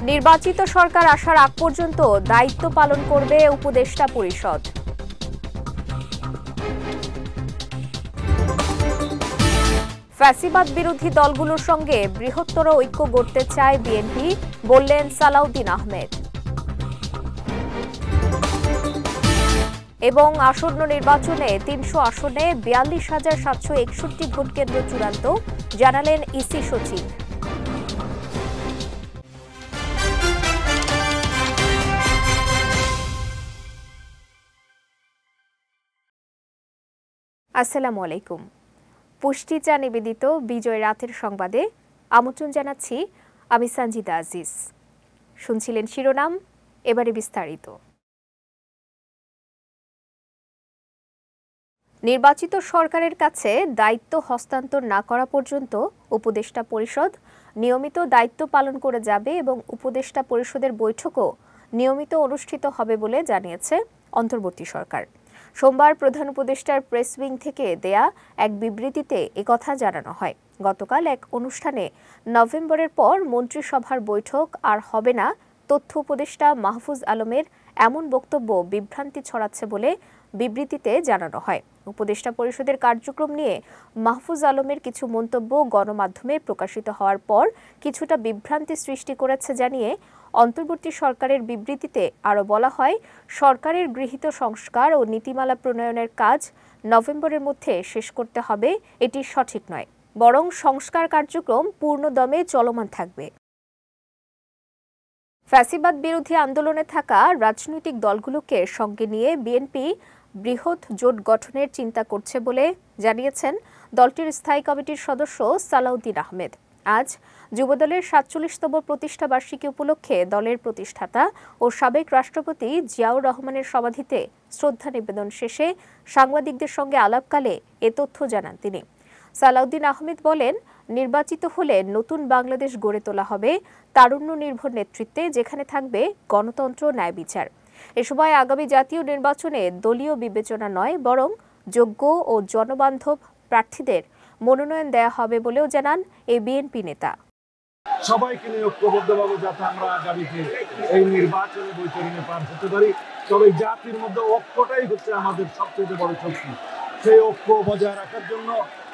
নির্বাচিত সরকার আসার আগ পর্যন্ত দায়িত্ব পালন করবে উপদেষ্টা পরিষদ। ফ্যাসিবাদ বিরোধী দলগুলোর সঙ্গে বৃহত্তর ঐক্য গড়তে চায় বিএনপি, বললেন সালাউদ্দিন আহমেদ। এবং আসন্ন নির্বাচনে ৩০০ আসনে ৪২,৭৬১ ভোট কেন্দ্র চূড়ান্ত, জানালেন ইসি সচিব। আসসালামু আলাইকুম। পুষ্টি চা নিবেদিত বিজয় রাতের সংবাদে আমন্ত্রণ জানাচ্ছি আমি সঞ্জিদা আজিজ। শুনছিলেন শিরোনাম, এবারে বিস্তারিত। নির্বাচিত সরকারের কাছে দায়িত্ব হস্তান্তর না করা পর্যন্ত উপদেষ্টা পরিষদ নিয়মিত দায়িত্ব পালন করে যাবে এবং উপদেষ্টা পরিষদের বৈঠকও নিয়মিত অনুষ্ঠিত হবে বলে জানিয়েছে অন্তর্বর্তী সরকার। সোমবার প্রধান উপদেষ্টার প্রেস উইং থেকে দেয়া এক বিবৃতিতে একথা জানানো হয়। গতকাল এক অনুষ্ঠানে নভেম্বরের পর মন্ত্রিসভার বৈঠক আর হবে না তথ্য উপদেষ্টা মাহফুজ আলমের এমন বক্তব্য বিভ্রান্তি ছড়াচ্ছে বলে বিবৃতিতে জানানো হয়। উপদেষ্টা পরিষদের কার্যক্রম নিয়ে মাহফুজ আলমের কিছু মন্তব্য গণমাধ্যমে প্রকাশিত হওয়ার পর কিছুটা বিভ্রান্তি সৃষ্টি করেছে জানিয়ে অন্তর্বর্তী সরকারের বিবৃতিতে আরও বলা হয়, সরকারের গৃহীত সংস্কার ও নীতিমালা প্রণয়নের কাজ নভেম্বরের মধ্যে শেষ করতে হবে এটি সঠিক নয়, বরং সংস্কার কার্যক্রম পূর্ণদমে চলমান থাকবে। ফ্যাসিবাদ বিরোধী আন্দোলনে থাকা রাজনৈতিক দলগুলোকে সঙ্গে নিয়ে বিএনপি বৃহৎ জোট গঠনের চিন্তা করছে বলে জানিয়েছেন দলটির স্থায়ী কমিটির সদস্য সালাউদ্দিন আহমেদ। আজ যুবদলের ৪৭তম প্রতিষ্ঠা বার্ষিকী উপলক্ষে দলের প্রতিষ্ঠাতা ও সাবেক রাষ্ট্রপতি জিয়াউর রহমানের সমাধিতে শ্রদ্ধা নিবেদন শেষে সাংবাদিকদের সঙ্গে আলাপকালে এ তথ্য জানান তিনি। সালাউদ্দিন আহমেদ বলেন, নির্বাচিত হলে নতুন বাংলাদেশ গড়ে তোলা হবে তারুণ্য নির্ভর নেতৃত্বে, যেখানে থাকবে গণতন্ত্র, ন্যায় বিচার। এ সময় আগামী জাতীয় নির্বাচনে দলীয় বিবেচনা নয়, বরং যোগ্য ও জনবান্ধব প্রার্থীদের মনোনয়ন দেয়া হবে বলেও জানান এই বিএনপি নেতা। সবাইকে নিয়ে ঐক্যবদ্ধভাবে যাতে আমরা আগামীতে এই নির্বাচনে বৈতরণে পার হতে পারি, তবে জাতির মধ্যে ঐক্যটাই হচ্ছে আমাদের সবচেয়ে বড় শক্তি। সেই ঐক্য বজায় রাখার জন্য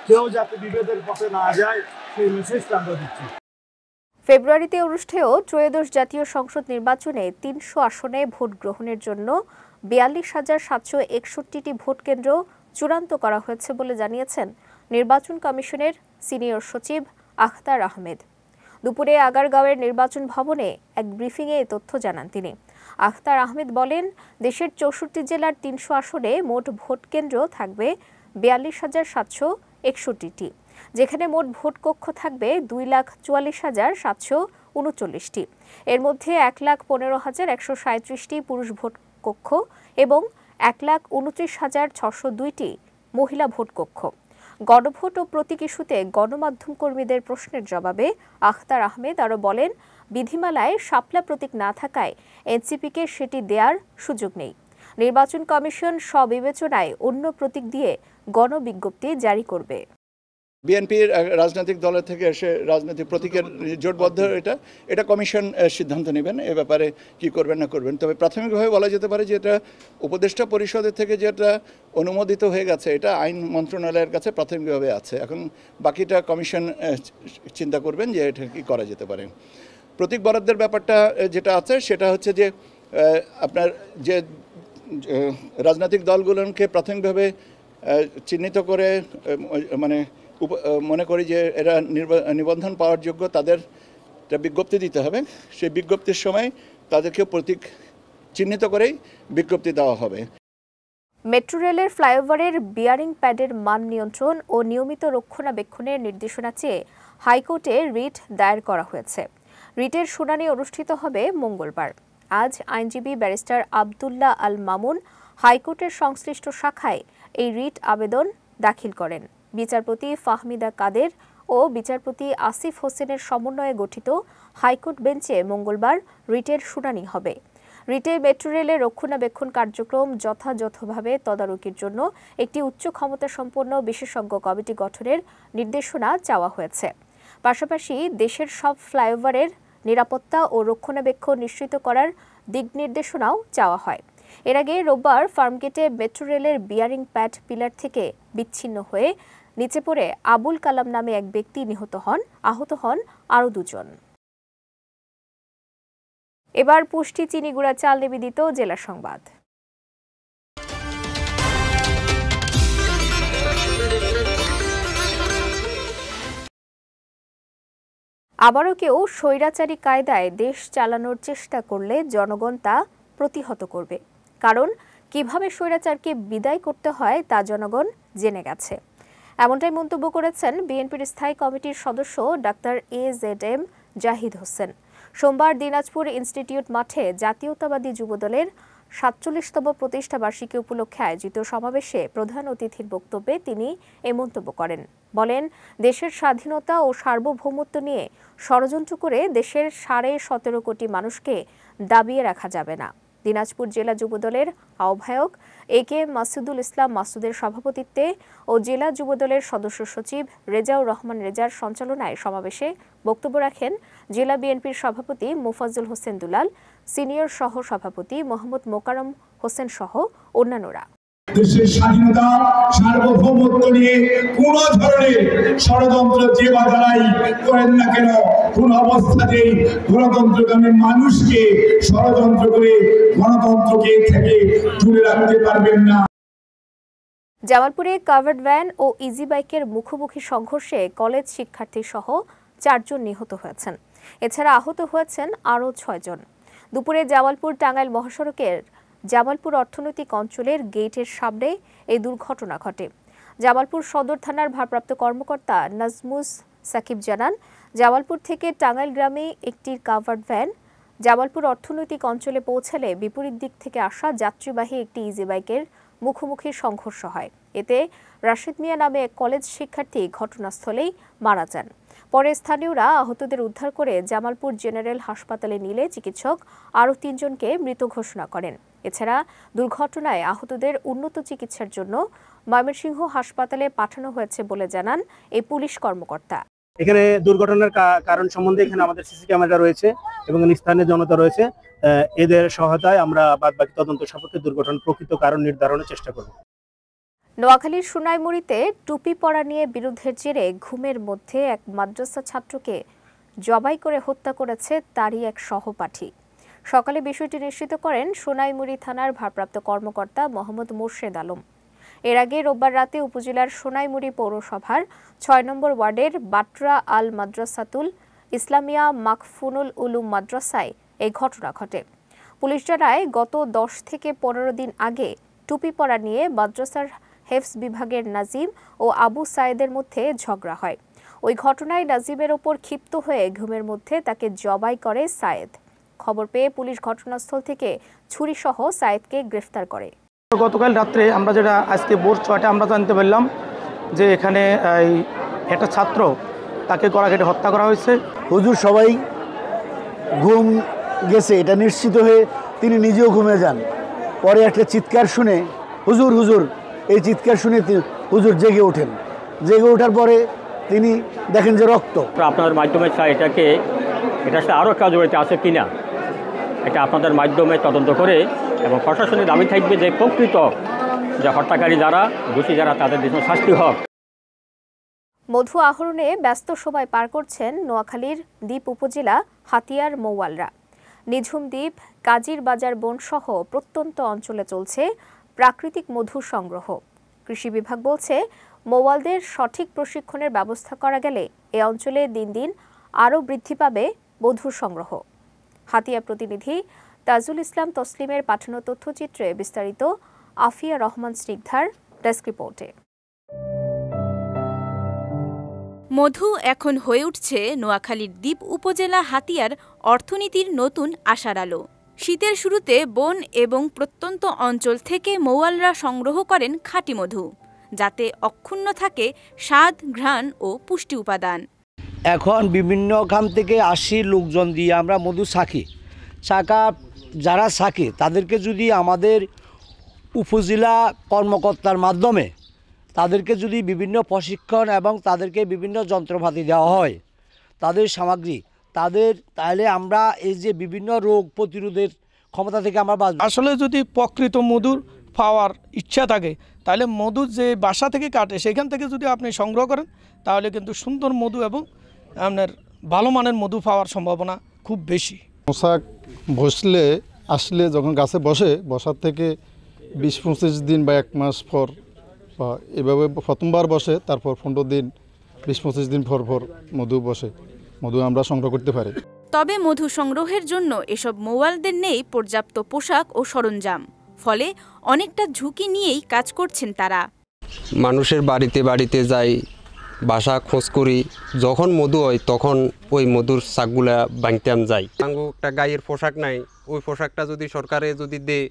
কেউ যাতে বিভেদের পথে না যায়, সেই মেসেজটা আমরা দিচ্ছি। ফেব্রুয়ারিতে অনুষ্ঠেয় ত্রয়োদশ জাতীয় সংসদ নির্বাচনে ৩০০ আসনে ভোট গ্রহণের জন্য ৪২,৭৬১টি ভোট কেন্দ্র চূড়ান্ত করা হয়েছে বলে জানিয়েছেন নির্বাচন কমিশনের সিনিয়র সচিব আখতার আহমেদ। দুপুরে আগারগাঁওয়ের নির্বাচন ভবনে এক ব্রিফিংয়ে এ তথ্য জানান তিনি। আখতার আহমেদ বলেন, দেশের ৬৪ জেলার ৩০০ আসনে মোট ভোট কেন্দ্র থাকবে ৪২,৭৬১টি, যেখানে মোট ভোট কক্ষ থাকবে ২,৪৪,৭৩৯টি। এর মধ্যে ১,১৫,১৩৭টি পুরুষ ভোট কক্ষ এবং ১,২৯,৬০২টি মহিলা ভোট কক্ষ। গণভোট ও প্রতীক ইস্যুতে গণমাধ্যম কর্মীদের প্রশ্নের জবাবে আখতার আহমেদ আরও বলেন, বিধিমালায় শাপলা প্রতীক না থাকায় এনসিপিকে সেটি দেওয়ার সুযোগ নেই। নির্বাচন কমিশন স্ববিবেচনায় অন্য প্রতীক দিয়ে গণবিজ্ঞপ্তি জারি করবে। বিএনপির রাজনৈতিক দলের থেকে এসে রাজনৈতিক প্রতীকের জোটবদ্ধ এটা কমিশন সিদ্ধান্ত নেবেন এ ব্যাপারে কি করবেন না করবেন। তবে প্রাথমিকভাবে বলা যেতে পারে যে এটা উপদেষ্টা পরিষদের থেকে যেটা অনুমোদিত হয়ে গেছে, এটা আইন মন্ত্রণালয়ের কাছে প্রাথমিকভাবে আছে। এখন বাকিটা কমিশন চিন্তা করবেন যে এটা কি করা যেতে পারে। প্রতীক বরাদ্দের ব্যাপারটা যেটা আছে সেটা হচ্ছে যে আপনার যে রাজনৈতিক দলগুলোকে প্রাথমিকভাবে চিহ্নিত করে মনে করি যে এরা নিবন্ধন পাওয়ার যোগ্য, তাদের বিজ্ঞপ্তি দিতে হবে। সেই বিজ্ঞপ্তির সময় তাদেরকে প্রতীক চিহ্নিত করেই বিজ্ঞপ্তি দেওয়া হবে। মেট্রো রেলের ফ্লাইওভারের বিয়ারিং প্যাডের মান নিয়ন্ত্রণ ও নিয়মিত রক্ষণাবেক্ষণের নির্দেশনা চেয়ে হাইকোর্টে রিট দায়ের করা হয়েছে। রিটের শুনানি অনুষ্ঠিত হবে মঙ্গলবার। আজ আইনজীবী ব্যারিস্টার আবদুল্লাহ আল মামুন হাইকোর্টের সংশ্লিষ্ট শাখায় এই রিট আবেদন দাখিল করেন। বিচারপতি ফাহমিদা কাদের ও বিচারপতি আসিফ হোসেনের সমন্বয়ে গঠিত হাইকোর্ট বেঞ্চে মঙ্গলবার রিটের শুনানি হবে। রিটে মেট্রো রেলের রক্ষণাবেক্ষণ কার্যক্রম যথাযথভাবে তদারকির জন্য একটি উচ্চ ক্ষমতাসম্পন্ন বিশেষজ্ঞ কমিটি গঠনের নির্দেশনা চাওয়া হয়েছে। পাশাপাশি দেশের সব ফ্লাইওভারের নিরাপত্তা ও রক্ষণাবেক্ষণ নিশ্চিত করার দিক নির্দেশনাও চাওয়া হয়। এর আগে রোববার ফার্মগেটে মেট্রো রেলের বিয়ারিং প্যাড পিলার থেকে বিচ্ছিন্ন হয়ে নিচে পড়ে আবুল কালাম নামে এক ব্যক্তি নিহত হন, আহত হন আরও 2 জন। এবার পুষ্টি চিনি গুঁড়া চাল নিবেদিত জেলা সংবাদ। আবারও কেউ স্বৈরাচারী কায়দায় দেশ চালানোর চেষ্টা করলে জনগণ তা প্রতিহত করবে, কারণ কিভাবে স্বৈরাচারকে বিদায় করতে হয় তা জনগণ জেনে গেছে। এমনটাই মন্তব্য করেছেন বিএনপির স্থায়ী কমিটির সদস্য ডাক্তার AZM জাহিদ হোসেন। সোমবার দিনাজপুর ইনস্টিটিউট মাঠে জাতীয়তাবাদী যুবদলের ৪৭তম প্রতিষ্ঠা বার্ষিকী উপলক্ষে আয়োজিত সমাবেশে প্রধান অতিথির বক্তব্যে তিনি এ মন্তব্য করেন। বলেন, দেশের স্বাধীনতা ও সার্বভৌমত্ব নিয়ে ষড়যন্ত্র করে দেশের ১৭.৫ কোটি মানুষকে দাবিয়ে রাখা যাবে না। দিনাজপুর জেলা যুবদলের আহ্বায়ক AK মাসুদুল ইসলাম মাসুদের সভাপতিত্বে ও জেলা যুবদলের সদস্য সচিব রেজাউর রহমান রেজার সঞ্চালনায় সমাবেশে বক্তব্য রাখেন জেলা বিএনপির সভাপতি মোফাজ্জল হোসেন দুলাল, সিনিয়র সহ সভাপতি মোহাম্মদ মোকাররম হোসেন সহ অন্যান্যরা। দেশের স্বাধীনতা সার্বভৌমত্ব নিয়ে কোন ধরনের ষড়যন্ত্র যে বা যারাই করেন না কেন, কোন অবস্থাতেই গণতন্ত্রকামী মানুষকে ষড়যন্ত্র করে গণতন্ত্রকে থেকে দূরে রাখতে পারবেন না। জামালপুরে কাভার্ড ভ্যান ও ইজি বাইকের মুখোমুখি সংঘর্ষে কলেজ শিক্ষার্থী সহ 4 জন নিহত হয়েছেন। এছাড়া আহত হয়েছেন আরও 6 জন। দুপুরে জামালপুর টাঙ্গাইল মহাসড়কের জামালপুর অর্থনৈতিক অঞ্চলের গেটের সামনে এই দুর্ঘটনা ঘটে। জামালপুর সদর থানার ভারপ্রাপ্ত কর্মকর্তা নাজমুস সাকিব জানান, জামালপুর থেকে টাঙ্গাইল গ্রামে একটি কাভার্ড ভ্যান জামালপুর অর্থনৈতিক অঞ্চলে পৌঁছালে বিপরীত দিক থেকে আসা যাত্রীবাহী একটি ইজি বাইকের মুখোমুখি সংঘর্ষ হয়। এতে রাশিদ মিয়া নামে এক কলেজ শিক্ষার্থী ঘটনাস্থলেই মারা যান। পরে স্থানীয়রা আহতদের উদ্ধার করে জামালপুর জেনারেল হাসপাতালে নিলে চিকিৎসক আরও 3 জনকে মৃত ঘোষণা করেন। এছাড়া দুর্ঘটনায় আহতদের উন্নত চিকিৎসার জন্য ময়মনসিংহ হাসপাতালে পাঠানো হয়েছে বলে জানান এই পুলিশ কর্মকর্তা। এখানে দুর্ঘটনার কারণ সম্বন্ধে এখানে আমাদের সিসি ক্যামেরা রয়েছে এবং স্থানীয় জনতা রয়েছে। এদের সহায়তায় আমরা বাদবাকি তদন্ত সাপেক্ষে দুর্ঘটনার প্রকৃত কারণ নির্ধারণের চেষ্টা করব। নোয়াখালীর সোনাইমুড়িতে টুপি পরা নিয়ে বিরোধের জেরে ঘুমের মধ্যে এক মাদ্রাসা ছাত্রকে জবাই করে হত্যা করেছে তারই এক সহপাঠী। সকালে বিষয়টি নিশ্চিত করেন সোনাইমুড়ি থানার ভারপ্রাপ্ত কর্মকর্তা মোহাম্মদ মোর্শেদ আলম। এর আগে রোববার রাতে উপজেলার সোনাইমুড়ি পৌরসভার 6 নম্বর ওয়ার্ডের বাটরা আল মাদ্রাসাতুল ইসলামিয়া মাকফুনুল উলুম মাদ্রাসায় এই ঘটনা ঘটে। পুলিশ জানায়, গত 10 থেকে 15 দিন আগে টুপি পরা নিয়ে মাদ্রাসার হেফজ বিভাগের নাজিম ও আবু সায়েদের মধ্যে ঝগড়া হয়। ওই ঘটনায় নাজিমের ওপর ক্ষিপ্ত হয়ে ঘুমের মধ্যে তাকে জবাই করে সায়েদ। খবর পেয়ে পুলিশ ঘটনাস্থল থেকে ছুরিসহ সায়েদকে গ্রেফতার করে। গতকাল রাত্রে আমরা যেটা আজকে ভোর 6টায় আমরা জানতে পারলাম যে এখানে একটা ছাত্র তাকে গলা কেটে হত্যা করা হয়েছে। হুজুর সবাই ঘুম গেছে এটা নিশ্চিত হয়ে তিনি নিজেও ঘুমিয়ে যান। পরে একটা চিৎকার শুনে হুজুর হুজুর এই চিৎকার শুনে হুজুর জেগে ওঠেন। জেগে ওঠার পরে তিনি দেখেন যে রক্ত। আপনাদের মাধ্যমে এটা আরও কাজ জড়িত আছে কিনা এটা আপনাদের মাধ্যমে তদন্ত করে এবং প্রশাসনের দাবি থাকবে যে প্রকৃত যে হত্যাকারী যারা দোষী যারা তাদের জন্য শাস্তি হোক। মধু আহরণে ব্যস্ত সময় পার করছেন নোয়াখালীর দ্বীপ উপজেলা হাতিয়ার মৌয়ালরা। নিঝুম দ্বীপ, কাজির বাজার বন সহ প্রত্যন্ত অঞ্চলে চলছে প্রাকৃতিক মধু সংগ্রহ। কৃষি বিভাগ বলছে, মৌয়ালদের সঠিক প্রশিক্ষণের ব্যবস্থা করা গেলে এ অঞ্চলে দিন দিন আরও বৃদ্ধি পাবে মধু সংগ্রহ। হাতিয়া প্রতিনিধি তাজুল ইসলাম তসলিমের পাঠানো তথ্যচিত্রে বিস্তারিত আফিয়া রহমান স্নিগ্ধার ডেস্ক রিপোর্টে। মধু এখন হয়ে উঠছে নোয়াখালীর দ্বীপ উপজেলা হাতিয়ার অর্থনীতির নতুন আশার আলো। শীতের শুরুতে বন এবং প্রত্যন্ত অঞ্চল থেকে মৌয়ালরা সংগ্রহ করেন খাঁটি মধু, যাতে অক্ষুণ্ণ থাকে স্বাদ, ঘ্রাণ ও পুষ্টি উপাদান। এখন বিভিন্ন গ্রাম থেকে আসি লোকজন দিয়ে আমরা মধু ছাকি। যারা ছাকে তাদেরকে যদি আমাদের উপজেলা কর্মকর্তার মাধ্যমে তাদেরকে যদি বিভিন্ন প্রশিক্ষণ এবং তাদেরকে বিভিন্ন যন্ত্রপাতি দেওয়া হয়, তাদের সামগ্রী, তাহলে আমরা এই যে বিভিন্ন রোগ প্রতিরোধের ক্ষমতা থেকে আমরা বাঁচব। আসলে যদি প্রকৃত মধুর পাওয়ার ইচ্ছা থাকে তাহলে মধু যে বাসা থেকে কাটে সেখান থেকে যদি আপনি সংগ্রহ করেন তাহলে কিন্তু সুন্দর মধু এবং আপনার ভালো মানের মধু পাওয়ার সম্ভাবনা খুব বেশি। মশা আসলে যখন গাছে বসার থেকে 20-25 দিন বা 1 মাস পর বা এভাবে প্রথমবার বসে, তারপর 15 দিন 20-25 দিন পর মধু আমরা সংগ্রহ করতে পারি। তবে মধু সংগ্রহের জন্য এসব মৌয়ালদের নেই পর্যাপ্ত পোশাক ও সরঞ্জাম, ফলে অনেকটা ঝুঁকি নিয়েই কাজ করছেন তারা। মানুষের বাড়িতে বাড়িতে যাই, বাসা খোঁজ করি, যখন মধু হয় তখন ওই মধুর শাকগুলা ভাঙতে যাই। একটা গায়ের পোশাক নাই, ওই পোশাকটা যদি সরকারে যদি দেয়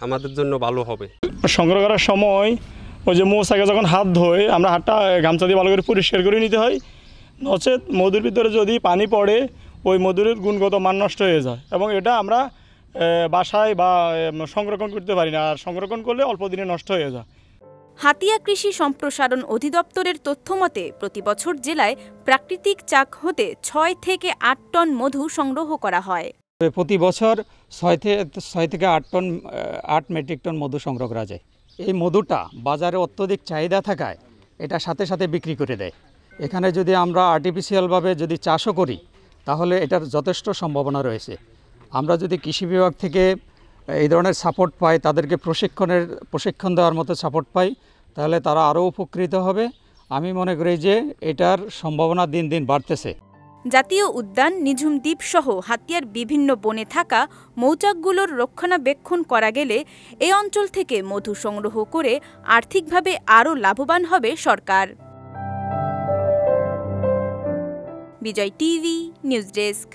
আমাদের জন্য ভালো হবে। সংগ্রহ করার সময় ওই যে মৌচাকে যখন হাত ধোয় আমরা হাতটা গামছা দিয়ে ভালো করে পরিষ্কার করে নিতে হয়, নচেত মধুর ভিতরে যদি পানি পড়ে ওই মধুর গুণগত মান নষ্ট হয়ে যায় এবং এটা আমরা বাসায় বা সংরক্ষণ করতে পারি না, আর সংরক্ষণ করলে অল্প দিনে নষ্ট হয়ে যায়। হাতিয়া কৃষি সম্প্রসারণ অধিদপ্তরের তথ্যমতে প্রতি বছর জেলায় প্রাকৃতিক চাক হতে 6 থেকে 8 টন মধু সংগ্রহ করা হয়। প্রতি বছর 6 থেকে 8 মেট্রিক টন মধু সংগ্রহ করা যায়। এই মধুটা বাজারে অত্যধিক চাহিদা থাকায় এটা সাথে সাথে বিক্রি করে দেয়। এখানে যদি আমরা আর্টিফিশিয়ালভাবে যদি চাষও করি তাহলে এটার যথেষ্ট সম্ভাবনা রয়েছে। আমরা যদি কৃষি বিভাগ থেকে এই ধরনের সাপোর্ট পাই, তাদেরকে প্রশিক্ষণ দেওয়ার মতো সাপোর্ট পাই, তাহলে তারা আরও উপকৃত হবে। আমি মনে করি যে এটার সম্ভাবনা দিন দিন বাড়তেছে। জাতীয় উদ্যান, নিঝুম দ্বীপ সহ হাতিয়ার বিভিন্ন বনে থাকা মৌচাকগুলোর রক্ষণাবেক্ষণ করা গেলে এই অঞ্চল থেকে মধু সংগ্রহ করে আর্থিকভাবে আরও লাভবান হবে সরকার। বিজয় টিভি নিউজ ডেস্ক।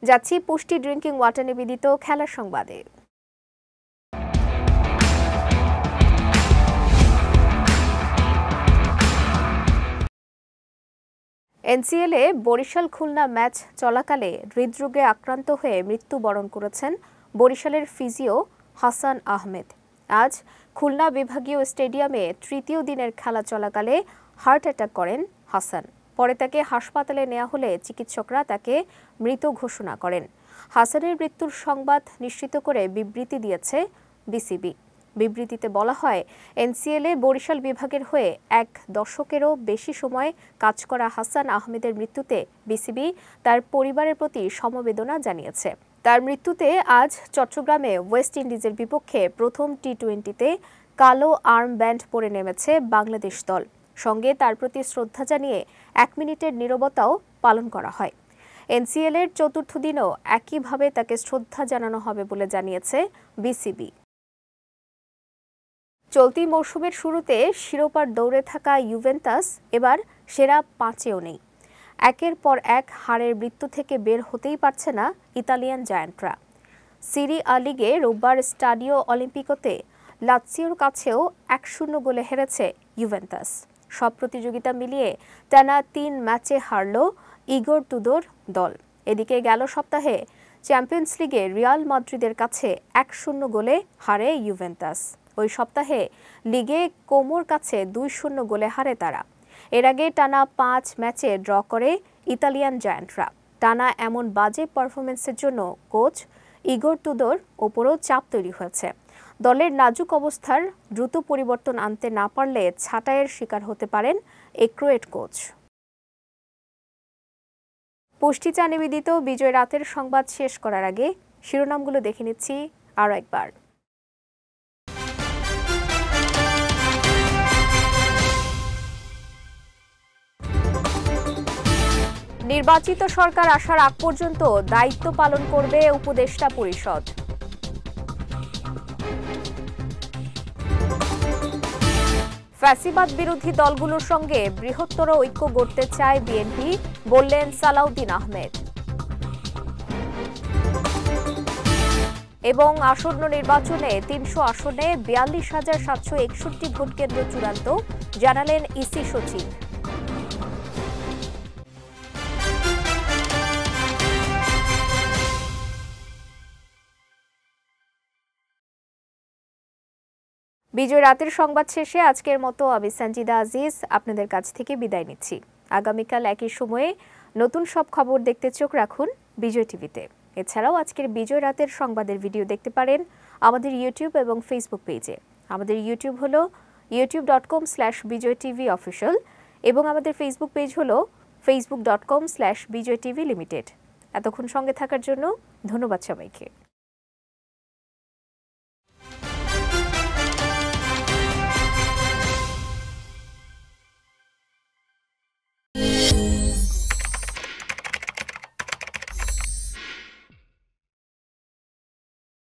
যাচ্ছি পুষ্টি ড্রিঙ্কিং ওয়াটার নিবেদিত খেলার সংবাদে। এনসিএলে বরিশাল খুলনা ম্যাচ চলাকালে হৃদরোগে আক্রান্ত হয়ে মৃত্যুবরণ করেছেন বরিশালের ফিজিও হাসান আহমেদ। আজ খুলনা বিভাগীয় স্টেডিয়ামে তৃতীয় দিনের খেলা চলাকালে হার্ট অ্যাটাক করেন হাসান। পরে তাকে হাসপাতালে নেওয়া হলে চিকিৎসকরা তাকে মৃত ঘোষণা করেন। হাসানের মৃত্যুর সংবাদ নিশ্চিত করে বিবৃতি দিয়েছে বিসিবি। বিবৃতিতে বলা হয়, এনসিএলে বরিশাল বিভাগের হয়ে 1 দশকেরও বেশি সময় কাজ করা হাসান আহমেদের মৃত্যুতে বিসিবি তার পরিবারের প্রতি সমবেদনা জানিয়েছে। তার মৃত্যুতে আজ চট্টগ্রামে ওয়েস্ট ইন্ডিজের বিপক্ষে প্রথম টি-20তে কালো আর্ম ব্যান্ড পরে নেমেছে বাংলাদেশ দল। সঙ্গে তার প্রতি শ্রদ্ধা জানিয়ে 1 মিনিটের নীরবতাও পালন করা হয়। এনসিএলের চতুর্থ দিনও একইভাবে তাকে শ্রদ্ধা জানানো হবে বলে জানিয়েছে বিসিবি। চলতি মৌসুমের শুরুতে শিরোপার দৌড়ে থাকা ইউভেন্টাস এবার সেরা 5-এও নেই। একের পর এক হারের বৃত্ত থেকে বের হতেই পারছে না ইতালিয়ান জায়ান্টরা। সিরি আ লিগে রোববার স্টাডিও অলিম্পিকোতে লাৎসিওর কাছেও 1-0 গোলে হেরেছে ইউভেন্টাস। সব প্রতিযোগিতা মিলিয়ে টানা 3 ম্যাচে হারল ইগোর তুদোর দল। এদিকে গেল সপ্তাহে চ্যাম্পিয়ন্স লিগে রিয়াল মাদ্রিদের কাছে 1-0 গোলে হারে ইউভেন্টাস। ওই সপ্তাহে লিগে কোমোর কাছে 2-0 গোলে হারে তারা। এর আগে টানা 5 ম্যাচে ড্র করে ইতালিয়ান জায়ান্টরা। টানা এমন বাজে পারফরমেন্সের জন্য কোচ ইগোর তুদোর ওপরও চাপ তৈরি হয়েছে। দলের নাজুক অবস্থার দ্রুত পরিবর্তন আনতে না পারলে ছাঁটাইয়ের শিকার হতে পারেন এই ক্রোয়েট কোচ। পুষ্টি চা নিবেদিত বিজয় রাতের সংবাদ শেষ করার আগে শিরোনামগুলো দেখে নিচ্ছি আরও একবার। নির্বাচিত সরকার আসার আগ পর্যন্ত দায়িত্ব পালন করবে উপদেষ্টা পরিষদ। ফ্যাসিবাদ বিরোধী দলগুলোর সঙ্গে বৃহত্তর ঐক্য গড়তে চায় বিএনপি, বললেন সালাউদ্দিন আহমেদ। এবং আসন্ন নির্বাচনে 300 আসনে 42,761 ভোট কেন্দ্র চূড়ান্ত, জানালেন ইসি সচিব। বিজয় রাতের সংবাদ শেষে আজকের মতো আমি সঞ্জিদা আজিজ আপনাদের কাছ থেকে বিদায় নিচ্ছি। আগামীকাল একই সময়ে নতুন সব খবর দেখতে চোখ রাখুন বিজয় টিভিতে। এছাড়াও আজকের বিজয় রাতের সংবাদের ভিডিও দেখতে পারেন আমাদের ইউটিউব এবং ফেসবুক পেজে। আমাদের ইউটিউব হলো youtube.com/bijoytvofficial এবং আমাদের ফেসবুক পেজ হলো facebook.com/bijoytvlimited। এতক্ষণ সঙ্গে থাকার জন্য ধন্যবাদ সবাইকে।